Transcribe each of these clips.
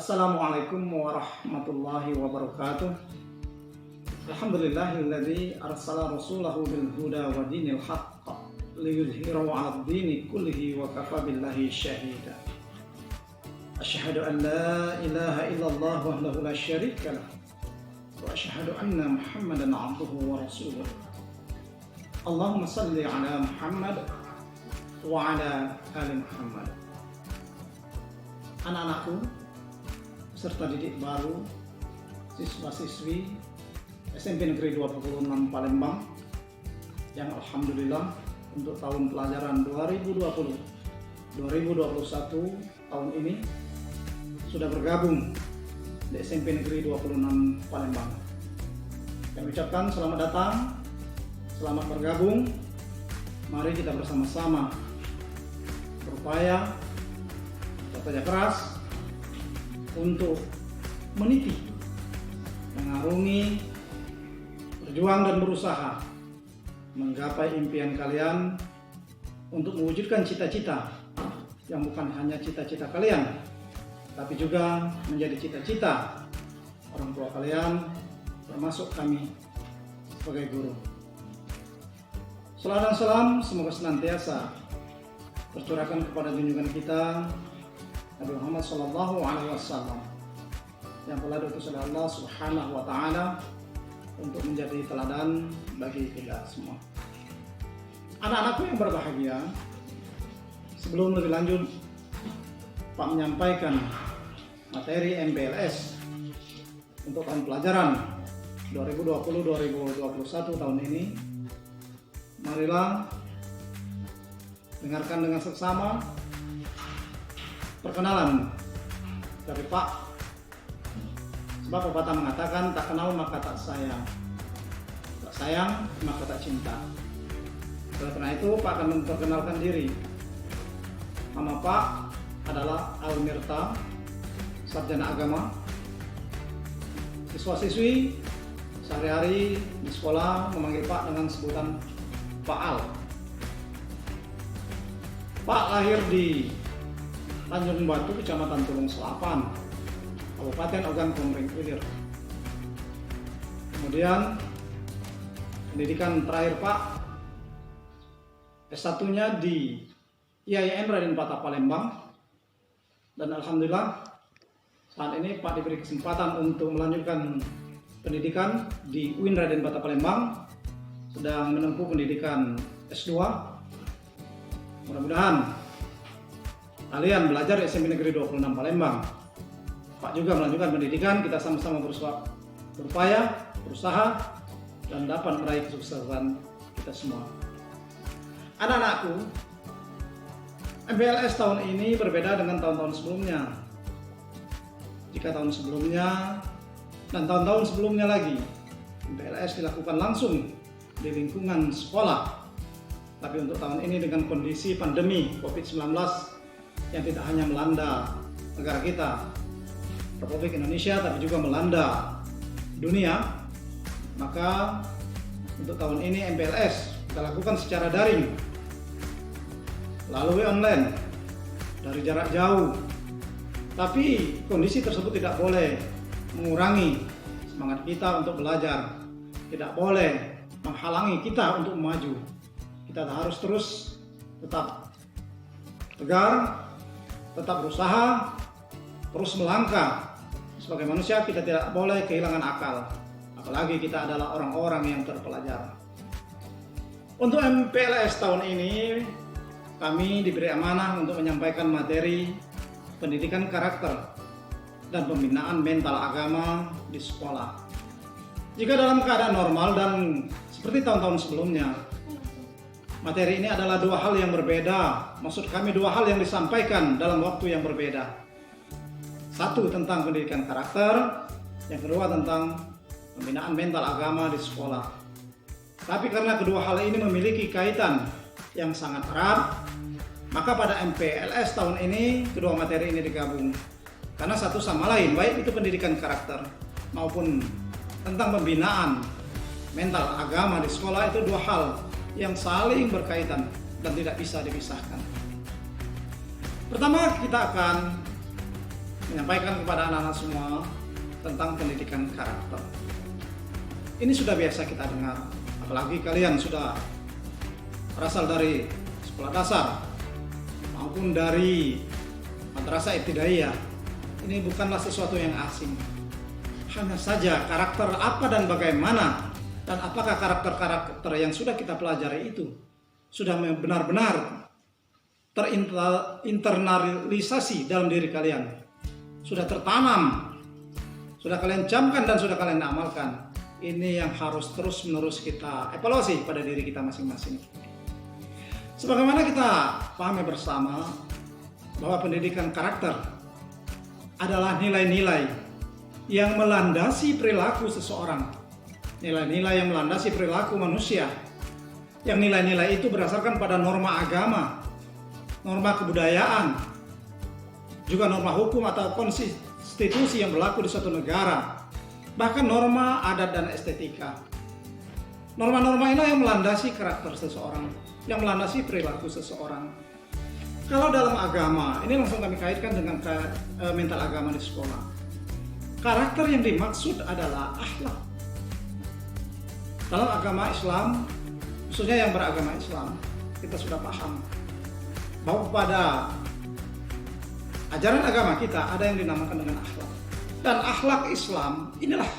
Assalamualaikum warahmatullahi wabarakatuh. Alhamdulillahilladzi arsala rasulahu bil huda wa dinil haqq liyudhhirahu 'alad dini kullihi wa kafa billahi syahida. Asyhadu an la ilaha illallah wahdahu la syarika lah wa asyhadu anna Muhammadan 'abduhu wa rasuluh. Allahumma shalli 'ala Muhammad wa 'ala ali Muhammad. Anak-anakku, peserta didik baru, siswa-siswi SMP Negeri 26 Palembang yang alhamdulillah untuk tahun pelajaran 2020-2021 tahun ini sudah bergabung di SMP Negeri 26 Palembang. Kami ucapkan selamat datang, selamat bergabung. Mari kita bersama-sama berupaya, bekerja keras untuk meniti, mengarungi, berjuang dan berusaha menggapai impian kalian untuk mewujudkan cita-cita yang bukan hanya cita-cita kalian, tapi juga menjadi cita-cita orang tua kalian, termasuk kami sebagai guru. Salam dan salam semoga senantiasa tercurahkan kepada junjungan kita Nabi Muhammad SAW yang telah diutus oleh Allah Subhanahu wa Ta'ala untuk menjadi teladan bagi kita semua. Anak-anakku yang berbahagia, sebelum lebih lanjut Pak menyampaikan materi MPLS untuk tahun pelajaran 2020-2021 tahun ini, marilah dengarkan dengan seksama perkenalan dari Pak. Sebab pepatah mengatakan tak kenal maka tak sayang, tak sayang maka tak cinta. Oleh karena itu Pak akan memperkenalkan diri. Nama Pak adalah Almirta, sarjana agama. Siswa-siswi sehari-hari di sekolah memanggil Pak dengan sebutan Pak Al. Pak lahir di Tanjung Batu, Kecamatan Tulung Selapan, Kabupaten Ogan Komering Ilir. Kemudian pendidikan terakhir Pak, S1-nya di IAIN Raden Patah Palembang, dan alhamdulillah saat ini Pak diberi kesempatan untuk melanjutkan pendidikan di UIN Raden Patah Palembang, sedang menempuh pendidikan S2. Mudah-mudahan kalian belajar di SMP Negeri 26 Palembang. Pak juga melanjutkan pendidikan, kita sama-sama berupaya, berusaha, dan dapat meraih kesuksesan kita semua. Anak-anakku, MPLS tahun ini berbeda dengan tahun-tahun sebelumnya. Jika tahun sebelumnya dan tahun-tahun sebelumnya lagi, MPLS dilakukan langsung di lingkungan sekolah. Tapi untuk tahun ini dengan kondisi pandemi COVID-19 yang tidak hanya melanda negara kita, Republik Indonesia, tapi juga melanda dunia, maka untuk tahun ini MPLS kita lakukan secara daring, melalui online, dari jarak jauh. Tapi kondisi tersebut tidak boleh mengurangi semangat kita untuk belajar, tidak boleh menghalangi kita untuk maju. Kita harus terus tetap tegar, tetap berusaha, terus melangkah. Sebagai manusia kita tidak boleh kehilangan akal, apalagi kita adalah orang-orang yang terpelajar. Untuk MPLS tahun ini kami diberi amanah untuk menyampaikan materi pendidikan karakter dan pembinaan mental agama di sekolah. Jika dalam keadaan normal dan seperti tahun-tahun sebelumnya, materi ini adalah dua hal yang berbeda. Maksud kami dua hal yang disampaikan dalam waktu yang berbeda. Satu tentang pendidikan karakter, yang kedua tentang pembinaan mental agama di sekolah. Tapi karena kedua hal ini memiliki kaitan yang sangat erat, maka pada MPLS tahun ini kedua materi ini digabung. Karena satu sama lain, baik itu pendidikan karakter maupun tentang pembinaan mental agama di sekolah, itu dua hal yang saling berkaitan dan tidak bisa dipisahkan. Pertama, kita akan menyampaikan kepada anak-anak semua tentang pendidikan karakter. Ini sudah biasa kita dengar, apalagi kalian sudah berasal dari sekolah dasar maupun dari madrasah ibtidaiyah. Ini bukanlah sesuatu yang asing. Hanya saja karakter apa dan bagaimana, dan apakah karakter-karakter yang sudah kita pelajari itu sudah benar-benar terinternalisasi dalam diri kalian, sudah tertanam, sudah kalian camkan dan sudah kalian amalkan. Ini yang harus terus-menerus kita evaluasi pada diri kita masing-masing. Sebagaimana kita pahami bersama bahwa pendidikan karakter adalah nilai-nilai yang melandasi perilaku seseorang, nilai-nilai yang melandasi perilaku manusia, yang nilai-nilai itu berdasarkan pada norma agama, norma kebudayaan, juga norma hukum atau konstitusi yang berlaku di suatu negara, bahkan norma adat dan estetika. Norma-norma inilah yang melandasi karakter seseorang, yang melandasi perilaku seseorang. Kalau dalam agama, ini langsung kami kaitkan dengan mental agama di sekolah. Karakter yang dimaksud adalah akhlak. Dalam agama Islam, khususnya yang beragama Islam, kita sudah paham bahwa pada ajaran agama kita ada yang dinamakan dengan akhlak. Dan akhlak Islam inilah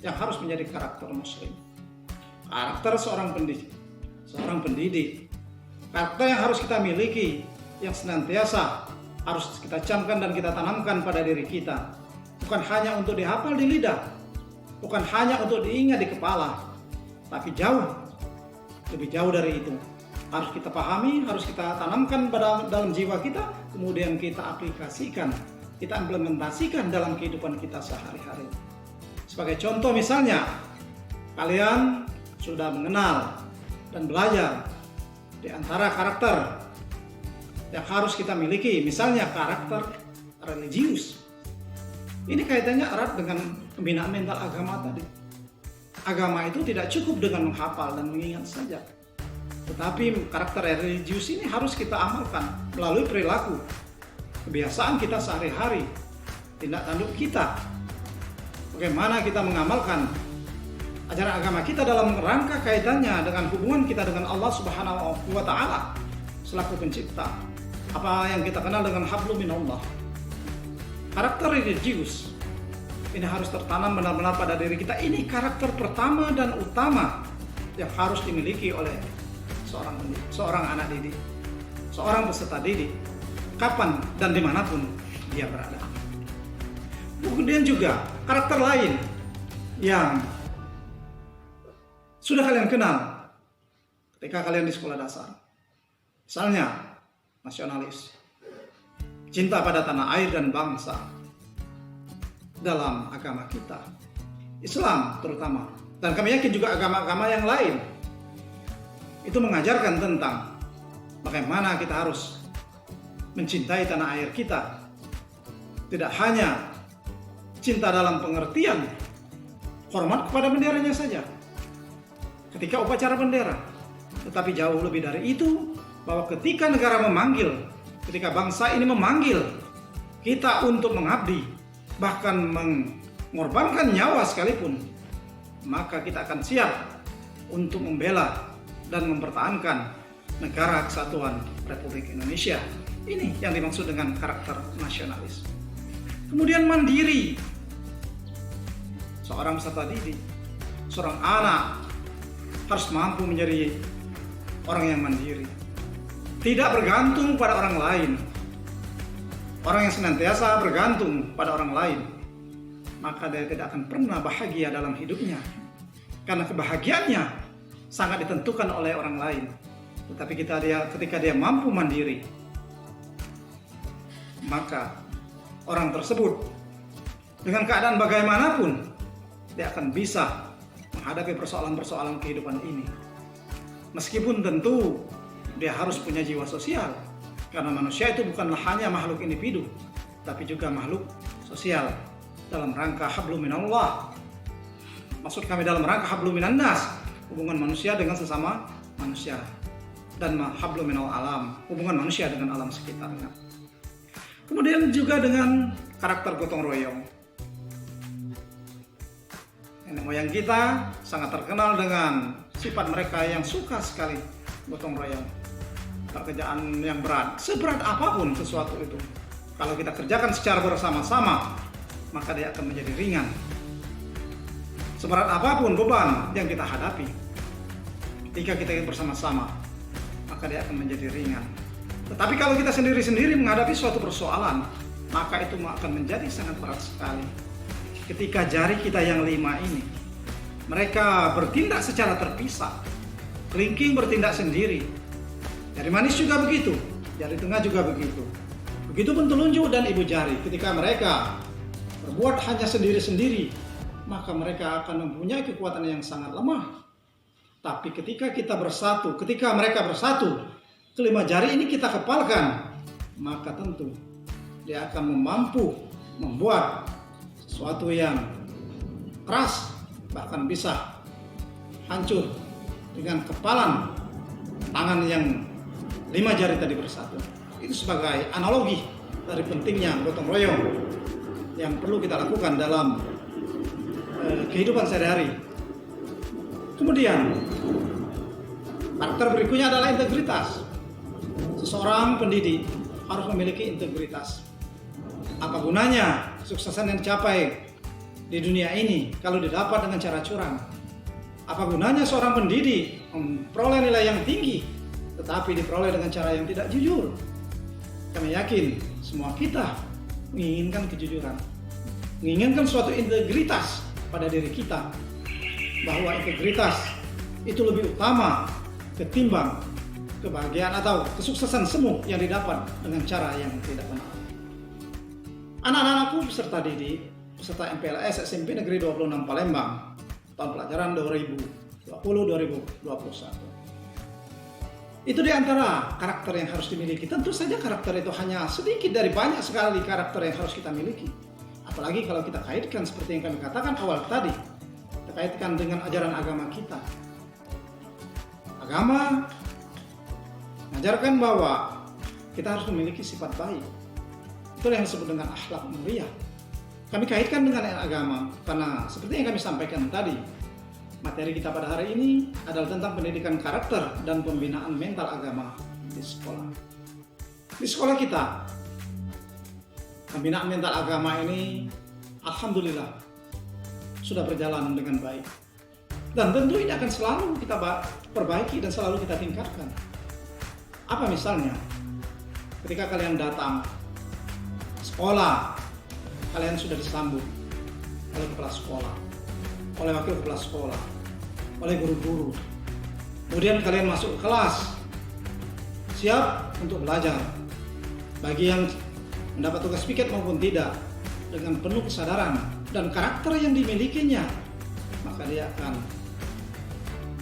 yang harus menjadi karakter muslim. Karakter seorang pendidik. Karakter yang harus kita miliki, yang senantiasa harus kita camkan dan kita tanamkan pada diri kita. Bukan hanya untuk dihafal di lidah, bukan hanya untuk diingat di kepala, tapi lebih jauh dari itu. Harus kita pahami, harus kita tanamkan dalam jiwa kita, kemudian kita aplikasikan, kita implementasikan dalam kehidupan kita sehari-hari. Sebagai contoh misalnya, kalian sudah mengenal dan belajar di antara karakter yang harus kita miliki, misalnya karakter religius. Ini kaitannya erat dengan pembinaan mental agama tadi. Agama itu tidak cukup dengan menghafal dan mengingat saja, tetapi karakter religius ini harus kita amalkan melalui perilaku, kebiasaan kita sehari-hari, tindak tanduk kita. Bagaimana kita mengamalkan ajaran agama kita dalam rangka kaitannya dengan hubungan kita dengan Allah Subhanahu wa Ta'ala selaku pencipta. Apa yang kita kenal dengan hablum minallah. Karakter religius ini harus tertanam benar-benar pada diri kita. Ini karakter pertama dan utama yang harus dimiliki oleh seorang anak didik, seorang peserta didik, kapan dan dimanapun dia berada. Kemudian juga karakter lain yang sudah kalian kenal ketika kalian di sekolah dasar, misalnya nasionalis, cinta pada tanah air dan bangsa. Dalam agama kita, Islam terutama, dan kami yakin juga agama-agama yang lain, itu mengajarkan tentang bagaimana kita harus mencintai tanah air kita. Tidak hanya cinta dalam pengertian hormat kepada benderanya saja ketika upacara bendera, tetapi jauh lebih dari itu, bahwa ketika negara memanggil, ketika bangsa ini memanggil kita untuk mengabdi, bahkan mengorbankan nyawa sekalipun, maka kita akan siap untuk membela dan mempertahankan negara kesatuan Republik Indonesia. Ini yang dimaksud dengan karakter nasionalis. Kemudian mandiri. Seorang peserta didik, seorang anak harus mampu menjadi orang yang mandiri, tidak bergantung pada orang lain. Orang yang senantiasa bergantung pada orang lain, maka dia tidak akan pernah bahagia dalam hidupnya, karena kebahagiaannya sangat ditentukan oleh orang lain. Tetapi ketika dia mampu mandiri, maka orang tersebut dengan keadaan bagaimanapun dia akan bisa menghadapi persoalan-persoalan kehidupan ini. Meskipun tentu dia harus punya jiwa sosial, karena manusia itu bukanlah hanya makhluk individu, tapi juga makhluk sosial dalam rangka hablum minallah. Maksud kami dalam rangka hablum minannas, hubungan manusia dengan sesama manusia, dan hablum minal alam, hubungan manusia dengan alam sekitarnya. Kemudian juga dengan karakter gotong royong. Nenek moyang kita sangat terkenal dengan sifat mereka yang suka sekali gotong royong. Pekerjaan yang berat, seberat apapun sesuatu itu, kalau kita kerjakan secara bersama-sama, maka dia akan menjadi ringan. Seberat apapun beban yang kita hadapi, ketika kita bersama-sama, maka dia akan menjadi ringan. Tetapi kalau kita sendiri-sendiri menghadapi suatu persoalan, maka itu akan menjadi sangat berat sekali. Ketika jari kita yang 5 ini, mereka bertindak secara terpisah. Kelingking bertindak sendiri. Jari manis juga begitu, jari tengah juga begitu. Begitu pun telunjuk dan ibu jari. Ketika mereka berbuat hanya sendiri-sendiri, maka mereka akan mempunyai kekuatan yang sangat lemah. Tapi ketika kita bersatu, ketika mereka bersatu, kelima jari ini kita kepalkan, maka tentu dia akan mampu membuat sesuatu yang keras, bahkan bisa hancur dengan kepalan tangan yang 5 jari tadi bersatu. Itu sebagai analogi dari pentingnya gotong royong yang perlu kita lakukan dalam kehidupan sehari-hari. Kemudian karakter berikutnya adalah integritas. Seseorang pendidik harus memiliki integritas. Apa gunanya kesuksesan yang dicapai di dunia ini kalau didapat dengan cara curang? Apa gunanya seorang pendidik memperoleh nilai yang tinggi tetapi diperoleh dengan cara yang tidak jujur? Kami yakin semua kita menginginkan kejujuran, menginginkan suatu integritas pada diri kita, bahwa integritas itu lebih utama ketimbang kebahagiaan atau kesuksesan semu yang didapat dengan cara yang tidak benar. Anak-anakku peserta didik, peserta MPLS SMP Negeri 26 Palembang, tahun pelajaran 2020-2021. Itu di antara karakter yang harus dimiliki. Tentu saja karakter itu hanya sedikit dari banyak sekali karakter yang harus kita miliki. Apalagi kalau kita kaitkan seperti yang kami katakan awal tadi, kita kaitkan dengan ajaran agama kita. Agama mengajarkan bahwa kita harus memiliki sifat baik. Itulah yang disebut dengan akhlak mulia. Kami kaitkan dengan agama karena seperti yang kami sampaikan tadi, materi kita pada hari ini adalah tentang pendidikan karakter dan pembinaan mental agama di sekolah. Di sekolah kita, pembinaan mental agama ini alhamdulillah sudah berjalan dengan baik. Dan tentu ini akan selalu kita perbaiki dan selalu kita tingkatkan. Apa misalnya? Ketika kalian datang sekolah, kalian sudah disambut oleh kepala sekolah, oleh wakil kepala sekolah, oleh guru-guru. Kemudian kalian masuk ke kelas, siap untuk belajar. Bagi yang mendapat tugas piket maupun tidak, dengan penuh kesadaran dan karakter yang dimilikinya, maka dia akan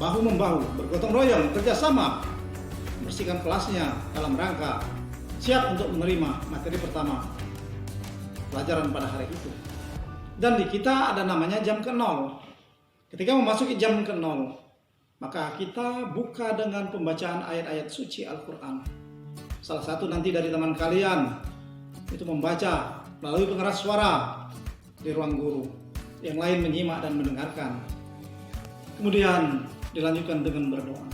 bahu-membahu, bergotong royong, kerjasama, membersihkan kelasnya dalam rangka siap untuk menerima materi pertama pelajaran pada hari itu. Dan di kita ada namanya jam ke-0. Ketika memasuki jam ke-0, maka kita buka dengan pembacaan ayat-ayat suci Al-Quran. Salah satu nanti dari teman kalian itu membaca melalui pengeras suara di ruang guru. Yang lain menyimak dan mendengarkan. Kemudian dilanjutkan dengan berdoa.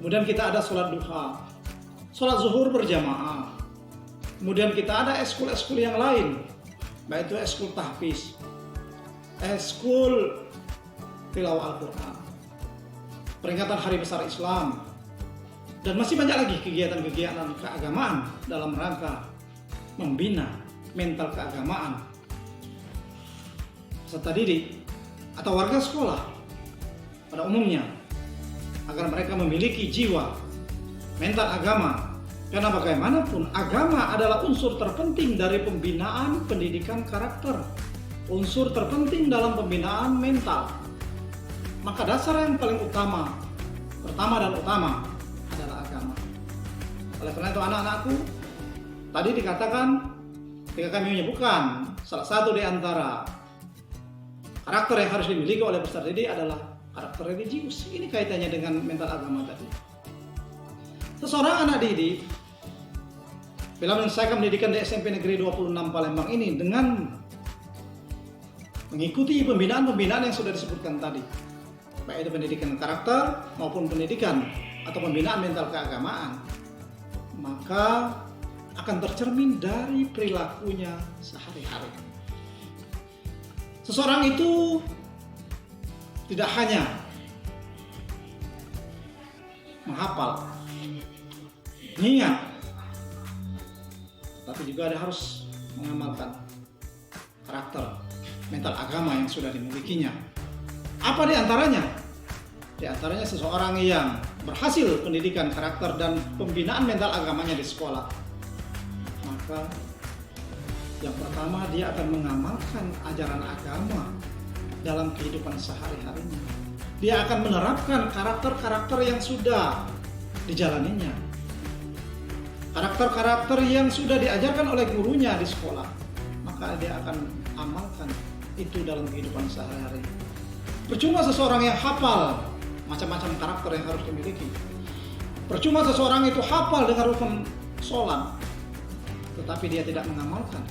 Kemudian kita ada sholat duha, sholat zuhur berjamaah. Kemudian kita ada eskul-eskul yang lain, baik itu eskul tahfiz, eskul tilawah Al-Quran, peringatan Hari Besar Islam, dan masih banyak lagi kegiatan-kegiatan keagamaan dalam rangka membina mental keagamaan peserta didik atau warga sekolah pada umumnya, agar mereka memiliki jiwa mental agama. Karena bagaimanapun agama adalah unsur terpenting dari pembinaan pendidikan karakter, unsur terpenting dalam pembinaan mental. Maka dasar yang paling utama, pertama dan utama adalah agama. Oleh karena itu anak-anakku, tadi dikatakan ketika kami menyebutkan salah satu di antara karakter yang harus dimiliki oleh peserta didik adalah karakter religius. Ini kaitannya dengan mental agama tadi. Seseorang anak didik bila menyelesaikan pendidikan di SMP Negeri 26 Palembang ini dengan mengikuti pembinaan-pembinaan yang sudah disebutkan tadi, baik itu pendidikan karakter maupun pendidikan atau pembinaan mental keagamaan, maka akan tercermin dari perilakunya sehari-hari. Seseorang itu tidak hanya menghafal, mengingat, tapi juga dia harus mengamalkan karakter mental agama yang sudah dimilikinya. Apa di antaranya? Di antaranya seseorang yang berhasil pendidikan karakter dan pembinaan mental agamanya di sekolah, maka yang pertama dia akan mengamalkan ajaran agama dalam kehidupan sehari-harinya. Dia akan menerapkan karakter-karakter yang sudah dijalaninya, karakter-karakter yang sudah diajarkan oleh gurunya di sekolah, maka dia akan amalkan itu dalam kehidupan sehari-hari. Percuma seseorang yang hafal macam-macam karakter yang harus dimiliki, percuma seseorang itu hafal dengan rukun sholat, tetapi dia tidak mengamalkan,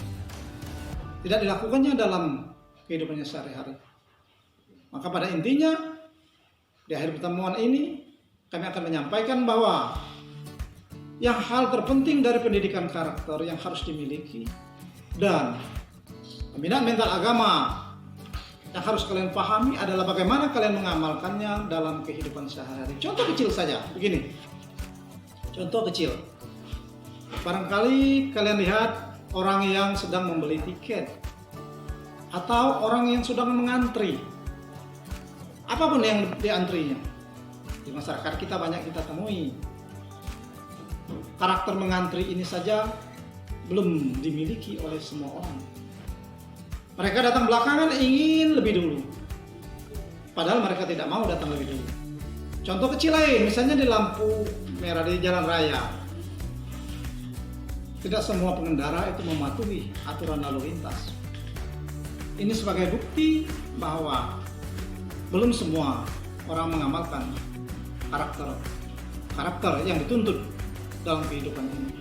tidak dilakukannya dalam kehidupannya sehari-hari. Maka pada intinya, di akhir pertemuan ini kami akan menyampaikan bahwa yang hal terpenting dari pendidikan karakter yang harus dimiliki dan pembinaan mental agama yang harus kalian pahami adalah bagaimana kalian mengamalkannya dalam kehidupan sehari-hari. Contoh kecil saja, begini. Contoh kecil. Barangkali kalian lihat orang yang sedang membeli tiket atau orang yang sedang mengantri. Apapun yang diantrinya. Di masyarakat kita banyak kita temui. Karakter mengantri ini saja belum dimiliki oleh semua orang. Mereka datang belakangan ingin lebih dulu. Padahal mereka tidak mau datang lebih dulu. Contoh kecil lain, misalnya di lampu merah di jalan raya. Tidak semua pengendara itu mematuhi aturan lalu lintas. Ini sebagai bukti bahwa belum semua orang mengamalkan karakter yang dituntut dalam kehidupan ini.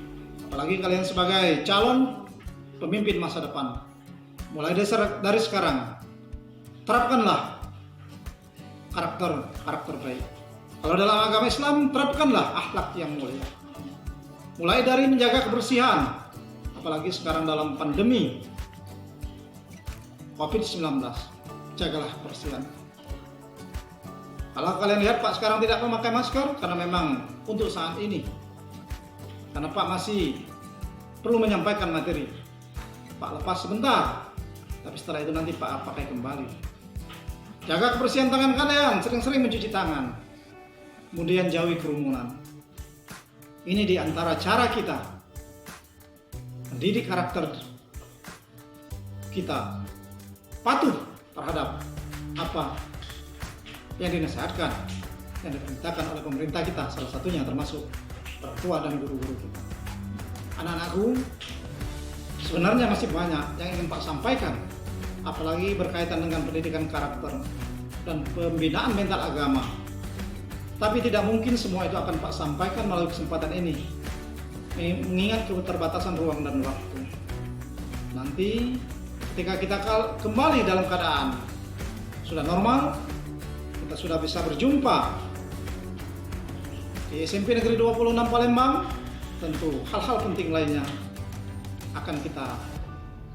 Apalagi kalian sebagai calon pemimpin masa depan. Mulai dari sekarang, terapkanlah karakter baik. Kalau dalam agama Islam, terapkanlah akhlak yang mulia. Mulai dari menjaga kebersihan, apalagi sekarang dalam pandemi COVID-19, jagalah kebersihan. Kalau kalian lihat Pak sekarang tidak memakai masker karena memang untuk saat ini, karena Pak masih perlu menyampaikan materi. Pak lepas sebentar, tapi setelah itu nanti Pak pakai kembali. Jaga kebersihan tangan kalian, sering-sering mencuci tangan. Kemudian jauhi kerumunan. Ini di antara cara kita mendidik karakter kita patuh terhadap apa yang dinasihatkan, yang diperintahkan oleh pemerintah kita, salah satunya termasuk orang tua dan guru-guru kita. Anak-anakku, sebenarnya masih banyak yang ingin Pak sampaikan, apalagi berkaitan dengan pendidikan karakter dan pembinaan mental agama. Tapi tidak mungkin semua itu akan Pak sampaikan melalui kesempatan ini, mengingat keterbatasan ruang dan waktu. Nanti ketika kita kembali dalam keadaan sudah normal, kita sudah bisa berjumpa di SMP Negeri 26 Palembang, tentu hal-hal penting lainnya akan kita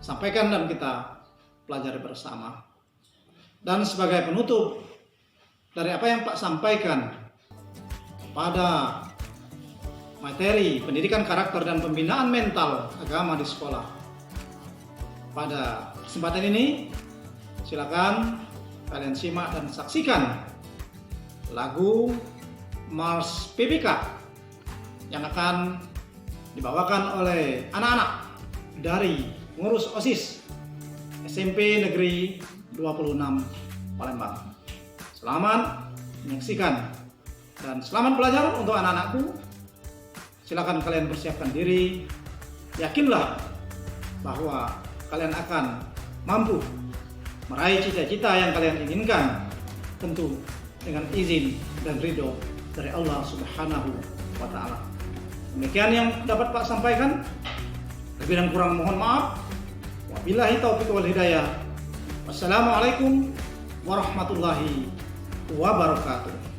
sampaikan dan kita pelajari bersama. Dan sebagai penutup dari apa yang Pak sampaikan pada materi pendidikan karakter dan pembinaan mental agama di sekolah, pada kesempatan ini silakan kalian simak dan saksikan lagu Mars PBK yang akan dibawakan oleh anak-anak dari pengurus OSIS SMP Negeri 26 Palembang. Selamat menyaksikan dan selamat belajar untuk anak-anakku. Silakan kalian persiapkan diri. Yakinlah bahwa kalian akan mampu meraih cita-cita yang kalian inginkan, tentu dengan izin dan ridho dari Allah Subhanahu wa Ta'ala. Demikian yang dapat Pak sampaikan. Lebih dan kurang mohon maaf. Wabillahi taufiq wal hidayah. Wassalamualaikum warahmatullahi wabarakatuh.